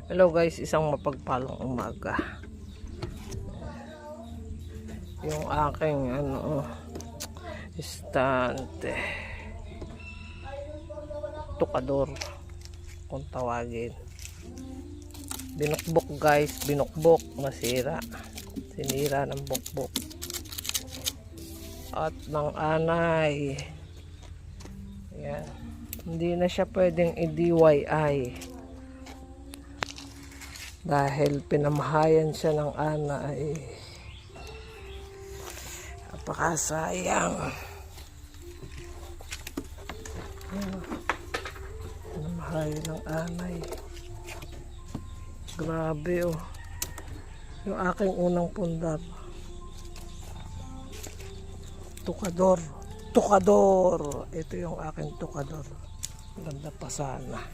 Hello guys, isang mapagpalang umaga. Yung aking istante tukador kung tawagin. Binukbok guys, binukbok, nasira. Sinira ng bukbok. At ng anay. Yan. Hindi na siya pwedeng i-DIY. Dahil pinamahayan siya ng anay. Napakasayang. Pinamahayan ng anay. Grabe oh. Yung aking unang pundar. Tukador. Tukador. Ito yung aking tukador. Ganda pa sana.